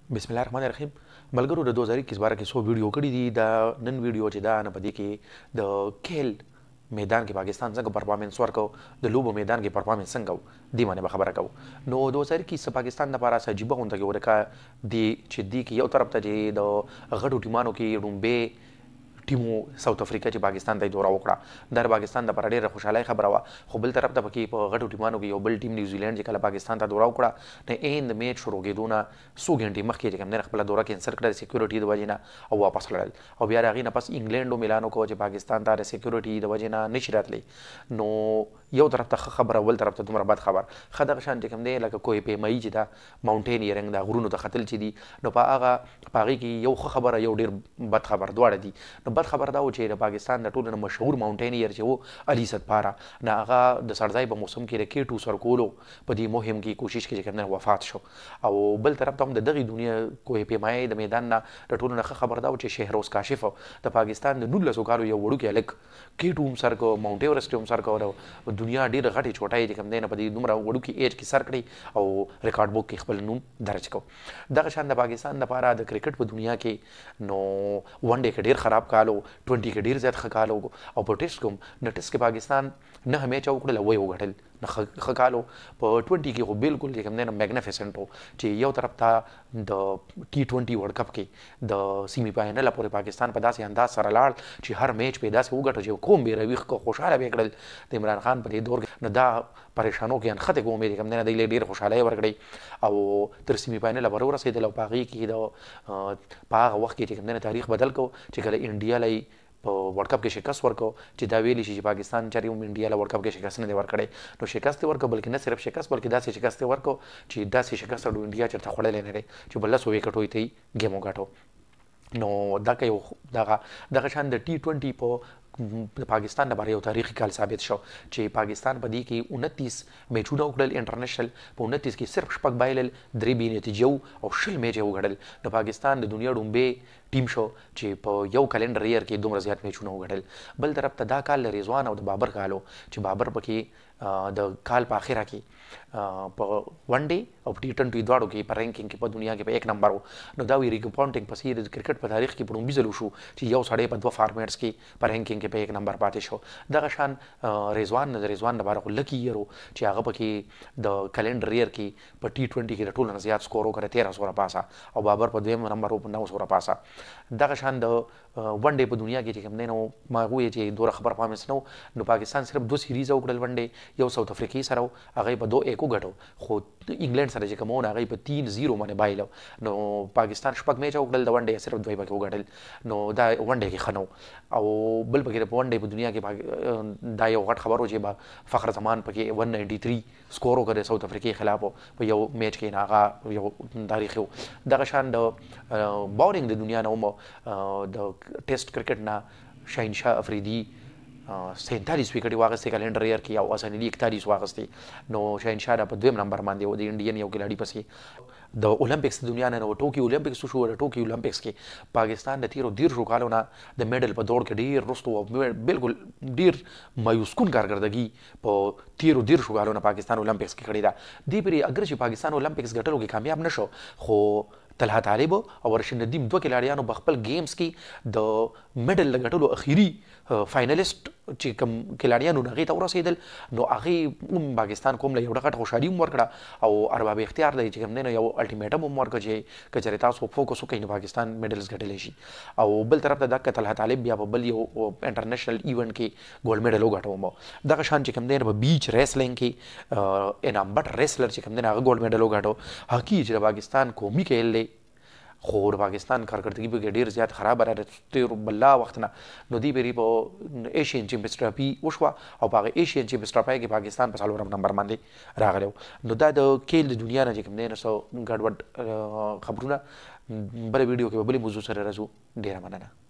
بسم الله الرحمن الرحیم ملګرو د 2021 باره کې 100 ویډیو کړی دي دا نن ویډیو چې دا نه پدې کې د کیل میدان کې پاکستان څنګه پرفارمنس ورکو د لوبو میدان کې پرفارمنس څنګه دی باندې خبره کوو نو 2021 پاکستان لپاره عجیبه غونډه کې ورکا دی چې دی کې یو طرف ته چې د غټو ټیمانو کې رومبه ټیمو ساوث افریقا چې پاکستان ته دوره وکړه د پاکستان د پر ډیره خوشحالي خبره وا خو بل طرف ته پکې په غټو ټیمانو کې یو بل ټیم نیوزیلند چې کله پاکستان ته دوره وکړه نه این د میچ شروع کېدونه څو غنټې مخکې چې کوم نه خپل دوره کینسل کړه سکیورټي د وجې نه او واپس لاړل او بیا راغی نه پس انګلند او میلانو کو چې پاکستان ته سکیورټي د وجې نه نشي راتلی نو یو طرف ته خبره ول طرف ته دومره بد خبر خدغه شان چې کوم دی لکه کوی پیمایي چې دا ماونټینیرنګ دا غرونو ته خطل چې دي نو په هغه پاغي کې یو خبره یو ډیر بد خبر دواړه دي نو بد خبر دا و چې د پاکستان د ټولو مشهور ماونټینیر چې وو علي صدپاره نه هغه د سړځای په موسم کې د کېټو سرکولو په دې مهم کې کوشش کې کوم وفات شو او بل طرف ته هم د دغه دنیا کوی پیمایي د میدان نه د ټولو نه خبر دا و چې شهروز کاشف د پاکستان د 1900 کالو یو وړو کې الک کېټو هم سر کو ماونټ ایورسټ هم سر کو دنیا ډیره غټي چوټای دي کوم دی نه په دې دومره وړو کې ایج کې سر کړی او ریکارډ بوک کې خپل نوم درج کو دغه شان د پاکستان لپاره د کرکټ په دنیا کې نو ون ډے کې ډیر خراب کالو 20 کې ډیر زیات خکالو او په ټیسټ کوم نه ټیسټ کې پاکستان نه میچ وکړل وای وګټل نه خکالو په 20 کې خو بالکل کوم نه میګنیفیسنت چې یو طرف ته د T20 ورلد کپ کې د سیمی فائنل پورې پاکستان په داسې انداز سره لاړ چې هر میچ په داسې وګټل چې کوم به رويخ کو خوشاله وکړل د عمران خان په دې دور کې نه دا پریشانو کې انخته کوم امید کوم نه د ډیر خوشاله ورکړي او تر سیمی فائنل ور ورسېدل او پاغي کې د پاغه وخت کې کوم نه تاریخ بدل کو چې کله انډیا لای په ورلد کپ کې شکست ورکو چې دا ویلی چې پاکستان چاري انډیا له ورلد کپ کې شکست نه دی ورکړي نو شکست ورکو بلکې نه صرف شکست بلکې داسې شکست ورکو چې داسې شکست د انډیا چرته خړلې نه لري چې بل څه وکټوي ته ګیمو غاټو نو دا یو دغه شان د T20 په د پاکستان لپاره یو تاریخي کال ثابت شو چې پاکستان په دې کې 29 میچونه وکړل انټرنیشنل په 29 کې صرف شپږ بایلل درې بې نتیجو او شل میچ وکړل نو پاکستان د دنیا ډومبه ټیم شو چې په یو کلندر ییر کې دومره زیات میچونه وکړل بل طرف ته دا کال رضوان او د بابر کالو چې بابر پکې د کال په اخره کې په ون ډے او T20 دواړو کې په رینکینګ کې په دنیا کې په 1 نمبر نو دا وی ریګ پونټینګ په سیر د کرکټ په تاریخ کې په لومبي ځل شو چې یو سړی په دوه فارمیټس کې په رینکینګ کې په 1 نمبر پاتې شو دغه شان رضوان لپاره لکی یرو چې هغه پکې د کلندر ییر کې په T20 کې د ټولو نه زیات سکور وکړ 1300 پاسا او بابر په دویم نمبر په 900 پاسا دغه شان د ون ډے په دنیا کې چې کوم دی نو ما وایي چې دوره خبر پامس نو پاکستان صرف 2 سیریز وکړل ون ډے یو ساوث افریقی سره هغه په 2-1 وګټو خو انګلند سره چې کومونه هغه په 3-0 باندې بایلو نو پاکستان شپږ میچ وکړل د ون ډے صرف 2 پکې وګټل نو دا ون ډے کې خنو او بل پکې په ون ډے په دنیا کې دا یو غټ خبرو چې فخر زمان پکې 193 سکور وکړ ساوث افریقی خلاف په یو میچ کې هغه یو تاریخ دغه شان د باورینګ د دنیا نو د ټیسټ کرکټ نه شاهنشاه افریدي 47 وکټي واغستې کلندر ییر کې او اساني 41 واغستې نو شاهنشاه په دویم نمبر باندې و د انډین یو کلاډي پسې د اولمپکس د دنیا نه ټوکي اولمپکس شو د ټوکي اولمپکس کې پاکستان د تیرو ډیر شو کالونه د میډل په دوړ کې ډیر رستو او بالکل ډیر مایوس کن کارکردګي په تیرو ډیر شو کالونه پاکستان اولمپکس کې کړی دا دی پری اگر چې پاکستان اولمپکس ګټلو کې کامیاب نشو خو طلحه طالب او رشید ندیم دوه کلاډیانو بخپل گیمز کې د میډل لګټلو اخیری فائنلیست چې کوم کلاډیانو هغه ته ورسېدل نو هغه پاکستان کوم له یو ډېر خوشحالي ورکړه او ارباب اختیار دی چې کوم نه یو الټیمیټم ورکړه چې کچره تاسو فوکس وکړئ نو پاکستان میډلز ګټلی شي او بل طرف ته د طلحه طالب بیا په بل یو انټرنیشنل ایونت کې ګولډ میډل وګټو دغه شان چې کوم دی په بیچ ریسلینګ کې انعام بټ ریسلر چې کوم دی هغه ګولډ میډل وګټو هکی چې پاکستان قومي کېل دی خو د پاکستان کارکردګي به ډیر زیات خراب را تیر بلا وخت نه نو دی بری په ایشین چیمپیونز ټرافي وشو او په ایشین چیمپیونز ټرافي کې پاکستان په څلورم نمبر باندې راغلو نو دا د کېل د دنیا نه کوم نه سو ګډوډ خبرونه بل ویډیو کې بل موضوع سره راځو ډیر مننه